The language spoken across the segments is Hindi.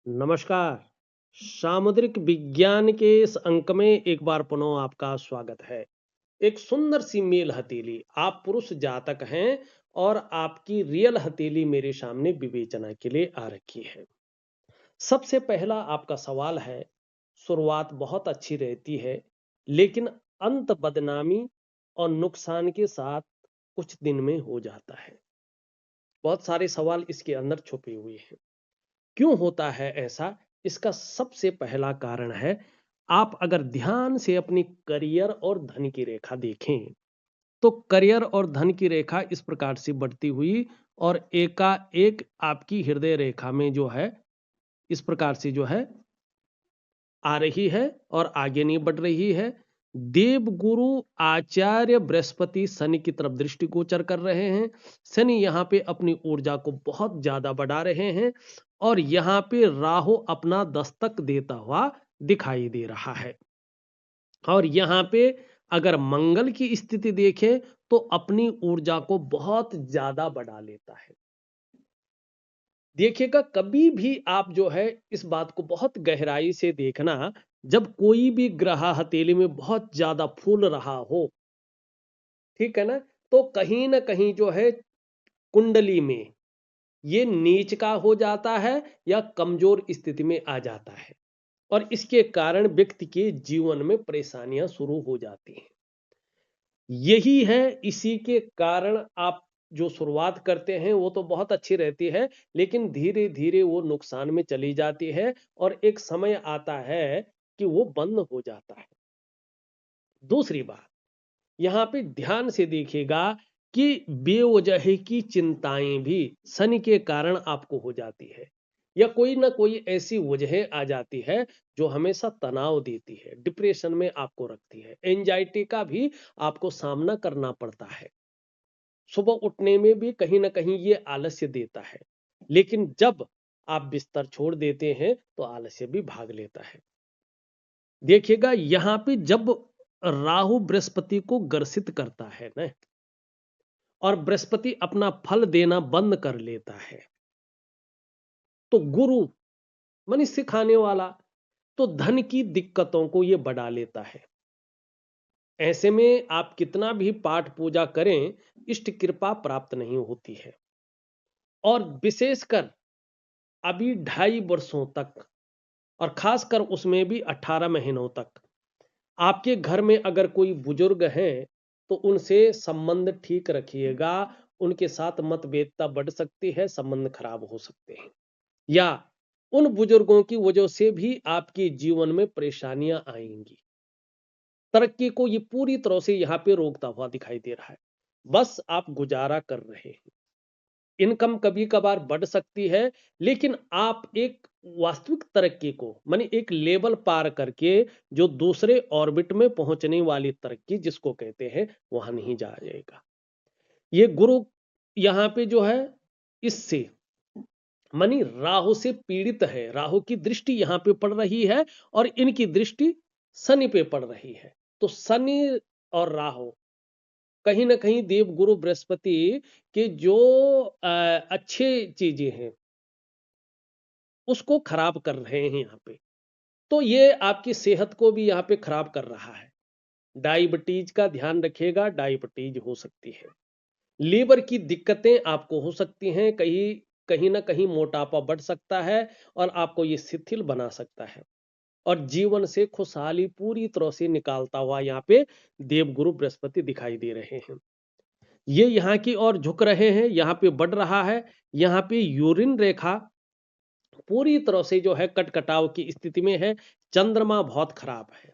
नमस्कार। सामुद्रिक विज्ञान के इस अंक में एक बार पुनः आपका स्वागत है। एक सुंदर सी मेल हथेली, आप पुरुष जातक हैं और आपकी रियल हथेली मेरे सामने विवेचना के लिए आ रखी है। सबसे पहला आपका सवाल है, शुरुआत बहुत अच्छी रहती है, लेकिन अंत बदनामी और नुकसान के साथ कुछ दिन में हो जाता है। बहुत सारे सवाल इसके अंदर छुपे हुए हैं। क्यों होता है ऐसा? इसका सबसे पहला कारण है, आप अगर ध्यान से अपनी करियर और धन की रेखा देखें, तो करियर और धन की रेखा इस प्रकार से बढ़ती हुई और एकाएक आपकी हृदय रेखा में जो है, इस प्रकार से जो है आ रही है और आगे नहीं बढ़ रही है। देवगुरु आचार्य बृहस्पति शनि की तरफ दृष्टिगोचर कर रहे हैं। शनि यहाँ पे अपनी ऊर्जा को बहुत ज्यादा बढ़ा रहे हैं और यहाँ पे राहु अपना दस्तक देता हुआ दिखाई दे रहा है। और यहाँ पे अगर मंगल की स्थिति देखें तो अपनी ऊर्जा को बहुत ज्यादा बढ़ा लेता है। देखिएगा, कभी भी आप जो है इस बात को बहुत गहराई से देखना, जब कोई भी ग्रह हथेली में बहुत ज्यादा फूल रहा हो, ठीक है ना, तो कहीं ना कहीं जो है कुंडली में ये नीच का हो जाता है या कमजोर स्थिति में आ जाता है और इसके कारण व्यक्ति के जीवन में परेशानियां शुरू हो जाती हैं। यही है, इसी के कारण आप जो शुरुआत करते हैं वो तो बहुत अच्छी रहती है, लेकिन धीरे धीरे वो नुकसान में चली जाती है और एक समय आता है कि वो बंद हो जाता है। दूसरी बात, यहां पे ध्यान से देखिएगा कि बेवजह की चिंताएं भी शनि के कारण आपको हो जाती है या कोई ना कोई ऐसी वजह आ जाती है जो हमेशा तनाव देती है, डिप्रेशन में आपको रखती है, एंजाइटी का भी आपको सामना करना पड़ता है। सुबह उठने में भी कहीं ना कहीं ये आलस्य देता है, लेकिन जब आप बिस्तर छोड़ देते हैं तो आलस्य भी भाग लेता है। देखिएगा, यहां पे जब राहु बृहस्पति को ग्रसित करता है ना, और बृहस्पति अपना फल देना बंद कर लेता है, तो गुरु मानी सिखाने वाला, तो धन की दिक्कतों को ये बढ़ा लेता है। ऐसे में आप कितना भी पाठ पूजा करें, इष्ट कृपा प्राप्त नहीं होती है। और विशेषकर अभी 2.5 वर्षों तक, और खासकर उसमें भी 18 महीनों तक, आपके घर में अगर कोई बुजुर्ग हैं तो उनसे संबंध ठीक रखिएगा। उनके साथ मतभेदता बढ़ सकती है, संबंध खराब हो सकते हैं, या उन बुजुर्गों की वजह से भी आपके जीवन में परेशानियां आएंगी। तरक्की को ये पूरी तरह से यहाँ पे रोकता हुआ दिखाई दे रहा है। बस आप गुजारा कर रहे हैं, इनकम कभी कभार बढ़ सकती है, लेकिन आप एक वास्तविक तरक्की को माने एक लेवल पार करके जो दूसरे ऑर्बिट में पहुंचने वाली तरक्की जिसको कहते हैं, वहां नहीं जाएगा। ये गुरु यहाँ पे जो है, इससे मानी राहु से पीड़ित है, राहु की दृष्टि यहाँ पे पड़ रही है और इनकी दृष्टि शनि पे पड़ रही है। तो शनि और राहु कहीं ना कहीं देवगुरु बृहस्पति के जो अच्छे चीजें हैं उसको खराब कर रहे हैं यहाँ पे। तो ये आपकी सेहत को भी यहाँ पे खराब कर रहा है। डायबिटीज का ध्यान रखिएगा, डायबिटीज हो सकती है। लीवर की दिक्कतें आपको हो सकती हैं, कहीं कहीं ना कहीं मोटापा बढ़ सकता है और आपको ये शिथिल बना सकता है और जीवन से खुशहाली पूरी तरह से निकालता हुआ यहाँ पे देवगुरु बृहस्पति दिखाई दे रहे हैं। ये यहाँ की ओर झुक रहे हैं, यहाँ पे बढ़ रहा है। यहाँ पे यूरिन रेखा पूरी तरह से जो है कटकटाव की स्थिति में है। चंद्रमा बहुत खराब है।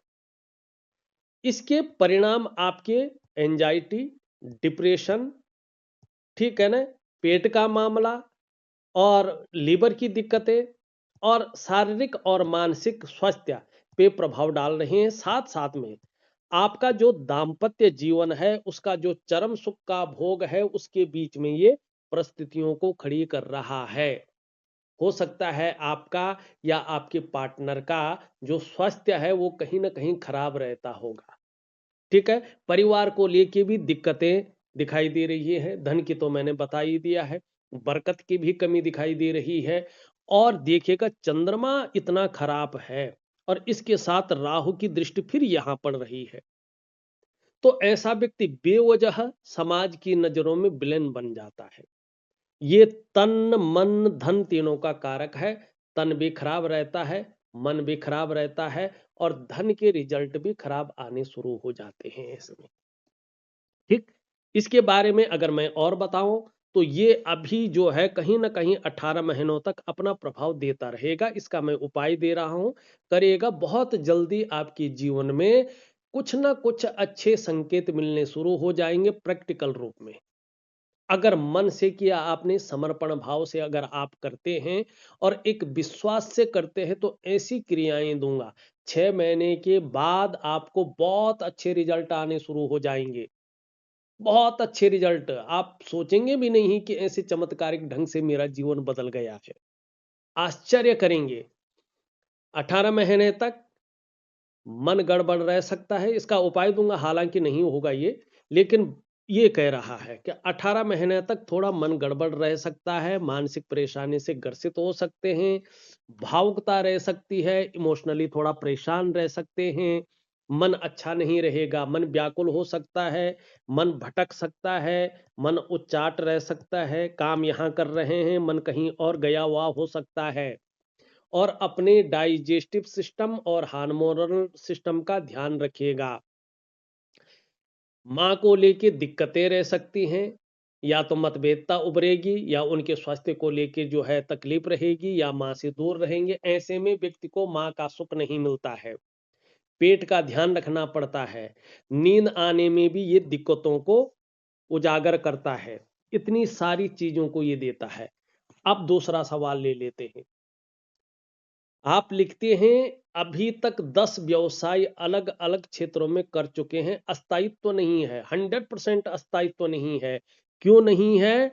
इसके परिणाम आपके एंजाइटी, डिप्रेशन, ठीक है ना, पेट का मामला और लीवर की दिक्कतें और शारीरिक और मानसिक स्वास्थ्य पे प्रभाव डाल रहे हैं। साथ साथ में आपका जो दाम्पत्य जीवन है, उसका जो चरम सुख का भोग है, उसके बीच में ये परिस्थितियों को खड़ी कर रहा है। हो सकता है आपका या आपके पार्टनर का जो स्वास्थ्य है वो कहीं ना कहीं खराब रहता होगा, ठीक है। परिवार को लेके भी दिक्कतें दिखाई दे रही है। धन की तो मैंने बता ही दिया है, बरकत की भी कमी दिखाई दे रही है और देखिएगा चंद्रमा इतना खराब है और इसके साथ राहु की दृष्टि फिर यहां पड़ रही है, तो ऐसा व्यक्ति बेवजह समाज की नजरों में विलेन बन जाता है। ये तन मन धन तीनों का कारक है। तन भी खराब रहता है, मन भी खराब रहता है और धन के रिजल्ट भी खराब आने शुरू हो जाते हैं इसमें। ठीक, इसके बारे में अगर मैं और बताऊं तो ये अभी जो है कहीं ना कहीं 18 महीनों तक अपना प्रभाव देता रहेगा। इसका मैं उपाय दे रहा हूं, करिएगा। बहुत जल्दी आपके जीवन में कुछ ना कुछ अच्छे संकेत मिलने शुरू हो जाएंगे प्रैक्टिकल रूप में। अगर मन से किया आपने, समर्पण भाव से अगर आप करते हैं और एक विश्वास से करते हैं तो ऐसी क्रियाएं दूंगा 6 महीने के बाद आपको बहुत अच्छे रिजल्ट आने शुरू हो जाएंगे। बहुत अच्छे रिजल्ट, आप सोचेंगे भी नहीं कि ऐसे चमत्कारिक ढंग से मेरा जीवन बदल गया है। आश्चर्य करेंगे। 18 महीने तक मन गड़बड़ रह सकता है, इसका उपाय दूंगा, हालांकि नहीं होगा ये, लेकिन ये कह रहा है कि 18 महीने तक थोड़ा मन गड़बड़ रह सकता है, मानसिक परेशानी से ग्रसित हो सकते हैं, भावुकता रह सकती है, इमोशनली थोड़ा परेशान रह सकते हैं, मन अच्छा नहीं रहेगा, मन व्याकुल हो सकता है, मन भटक सकता है, मन उच्चाट रह सकता है, काम यहाँ कर रहे हैं मन कहीं और गया हुआ हो सकता है। और अपने डाइजेस्टिव सिस्टम और हार्मोनल सिस्टम का ध्यान रखिएगा। माँ को लेके दिक्कतें रह सकती हैं, या तो मतभेदता उभरेगी या उनके स्वास्थ्य को लेके जो है तकलीफ रहेगी या माँ से दूर रहेंगे। ऐसे में व्यक्ति को माँ का सुख नहीं मिलता है। पेट का ध्यान रखना पड़ता है। नींद आने में भी ये दिक्कतों को उजागर करता है। इतनी सारी चीजों को ये देता है। अब दूसरा सवाल ले लेते हैं। आप लिखते हैं अभी तक 10 व्यवसाय अलग अलग क्षेत्रों में कर चुके हैं, अस्थायित्व नहीं है, 100% अस्थायित्व नहीं है। क्यों नहीं है?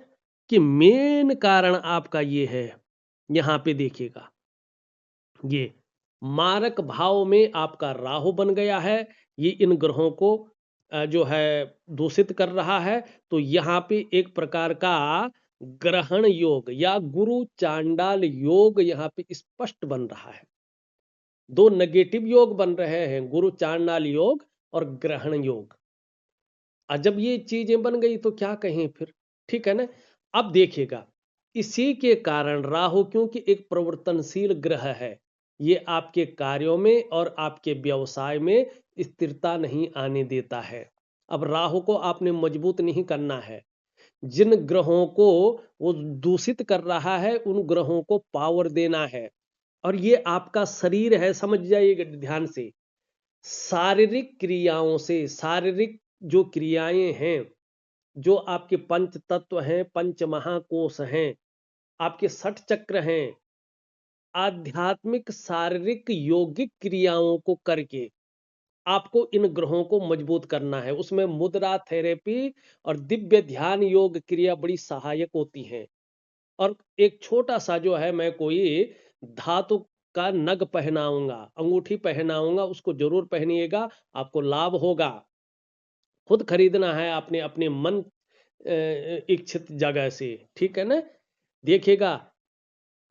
कि मेन कारण आपका ये है, यहां पे देखिएगा, ये मारक भाव में आपका राहु बन गया है। ये इन ग्रहों को जो है दूषित कर रहा है। तो यहाँ पे एक प्रकार का ग्रहण योग या गुरु चांडाल योग यहाँ पे स्पष्ट बन रहा है। दो नेगेटिव योग बन रहे हैं, गुरु चांडाल योग और ग्रहण योग। जब ये चीजें बन गई तो क्या कहें फिर, ठीक है ना। अब देखिएगा, इसी के कारण राहु क्योंकि एक प्रवर्तनशील ग्रह है, ये आपके कार्यों में और आपके व्यवसाय में स्थिरता नहीं आने देता है। अब राहु को आपने मजबूत नहीं करना है। जिन ग्रहों को वो दूषित कर रहा है उन ग्रहों को पावर देना है। और ये आपका शरीर है, समझ जाइएगा ध्यान से। शारीरिक क्रियाओं से, शारीरिक जो क्रियाएं हैं, जो आपके पंच तत्व हैं, पंच महाकोश हैं, आपके 60 चक्र हैं, आध्यात्मिक शारीरिक यौगिक क्रियाओं को करके आपको इन ग्रहों को मजबूत करना है। उसमें मुद्रा थेरेपी और दिव्य ध्यान योग क्रिया बड़ी सहायक होती हैं। और एक छोटा सा जो है, मैं कोई धातु का नग पहनाऊंगा, अंगूठी पहनाऊंगा, उसको जरूर पहनिएगा, आपको लाभ होगा। खुद खरीदना है आपने अपने मन इच्छित जगह से, ठीक है ना। देखिएगा,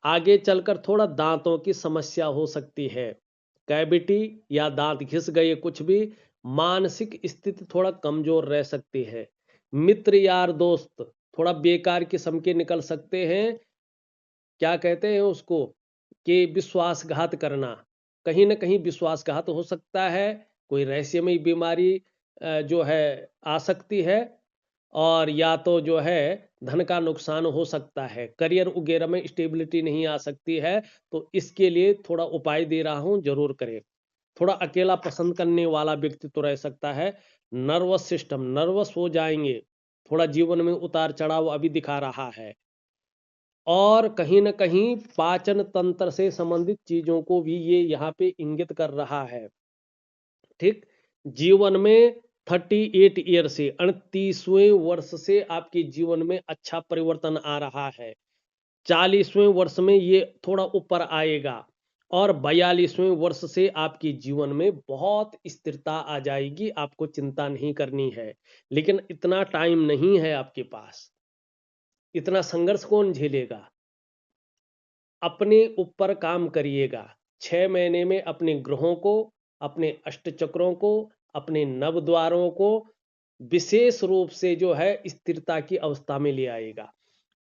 आगे चलकर थोड़ा दांतों की समस्या हो सकती है, कैविटी या दांत घिस गए, कुछ भी। मानसिक स्थिति थोड़ा कमजोर रह सकती है। मित्र यार दोस्त थोड़ा बेकार किस्म के निकल सकते हैं। क्या कहते हैं उसको, कि विश्वासघात करना, कहीं ना कहीं विश्वासघात हो सकता है। कोई रहस्यमय बीमारी जो है आ सकती है। और या तो जो है धन का नुकसान हो सकता है, करियर वगैरह में स्टेबिलिटी नहीं आ सकती है। तो इसके लिए थोड़ा उपाय दे रहा हूं, जरूर करें। थोड़ा अकेला पसंद करने वाला व्यक्ति तो रह सकता है। नर्वस सिस्टम, नर्वस हो जाएंगे। थोड़ा जीवन में उतार चढ़ाव अभी दिखा रहा है। और कहीं ना कहीं पाचन तंत्र से संबंधित चीजों को भी ये यहाँ पे इंगित कर रहा है। ठीक, जीवन में 38 ईयर से 38वें वर्ष से आपके जीवन में अच्छा परिवर्तन आ रहा है। 40वें वर्ष में ये थोड़ा ऊपर आएगा और 42वें वर्ष से आपके जीवन में बहुत स्थिरता आ जाएगी। आपको चिंता नहीं करनी है, लेकिन इतना टाइम नहीं है आपके पास। इतना संघर्ष कौन झेलेगा। अपने ऊपर काम करिएगा। 6 महीने में अपने ग्रहों को, अपने अष्टचक्रों को, अपने नवद्वारों को विशेष रूप से जो है स्थिरता की अवस्था में ले आएगा।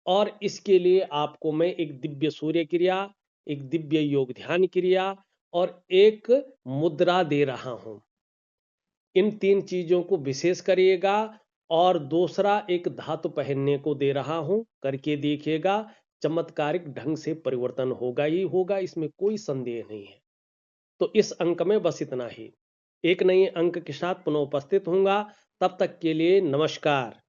और इसके लिए आपको मैं एक दिव्य सूर्य क्रिया, एक दिव्य योग ध्यान क्रिया और एक मुद्रा दे रहा हूं। इन 3 चीजों को विशेष करिएगा। और दूसरा एक धातु पहनने को दे रहा हूं, करके देखिएगा। चमत्कारिक ढंग से परिवर्तन होगा ही होगा, इसमें कोई संदेह नहीं है। तो इस अंक में बस इतना ही। एक नए अंक के साथ पुनः उपस्थित होऊंगा। तब तक के लिए नमस्कार।